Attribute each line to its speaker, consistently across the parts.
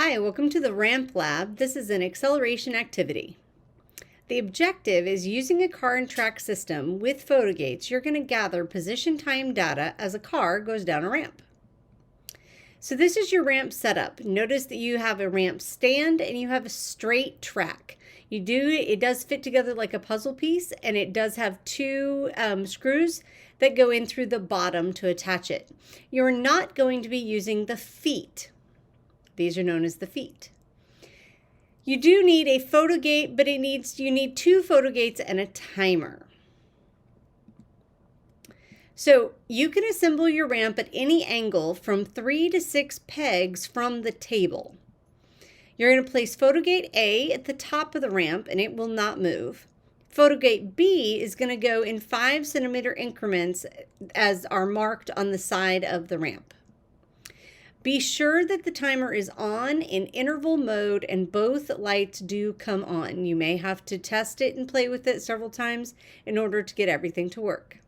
Speaker 1: Hi, welcome to the Ramp Lab. This is an acceleration activity. The objective is using a car and track system with PhotoGates. You're going to gather position time data as a car goes down a ramp. So this is your ramp setup. Notice that you have a ramp stand and you have a straight track. It does fit together like a puzzle piece, and it does have two screws that go in through the bottom to attach it. You're not going to be using the feet. These are known as the feet. You do need a PhotoGate, but you need two PhotoGates and a timer. So you can assemble your ramp at any angle from 3 to 6 pegs from the table. You're going to place PhotoGate A at the top of the ramp and it will not move. PhotoGate B is going to go in 5 centimeter increments as are marked on the side of the ramp. Be sure that the timer is on in interval mode and both lights do come on. You may have to test it and play with it several times in order to get everything to work.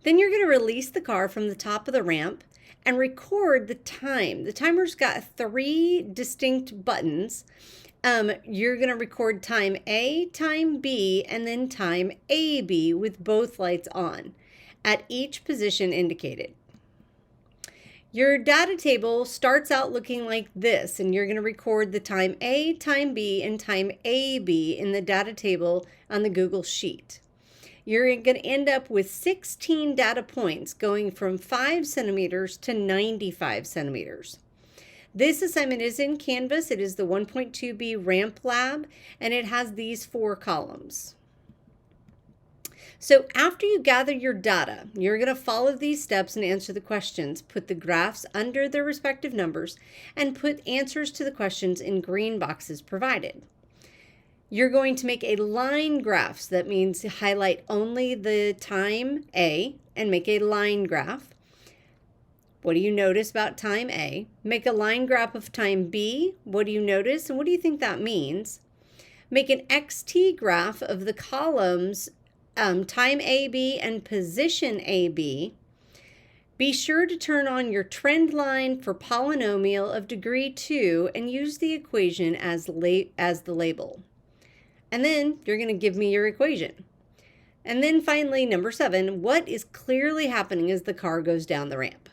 Speaker 1: Then you're going to release the car from the top of the ramp and record the time. The timer's got 3 distinct buttons. You're going to record time A, time B, and then time AB with both lights on at each position indicated. Your data table starts out looking like this, and you're going to record the time A, time B, and time AB in the data table on the Google Sheet. You're going to end up with 16 data points going from 5 centimeters to 95 centimeters. This assignment is in Canvas. It is the 1.2B Ramp Lab, and it has these 4 columns. So after you gather your data, you're going to follow these steps and answer the questions. Put the graphs under their respective numbers and put answers to the questions in green boxes provided. You're going to make a line graph. So that means highlight only the time A and make a line graph. What do you notice about time A? Make a line graph of time B. What do you notice and what do you think that means? Make an XT graph of the columns time AB and position AB. Be sure to turn on your trend line for polynomial of degree 2 and use the equation as the label. And then you're going to give me your equation. And then finally, number 7, what is clearly happening as the car goes down the ramp?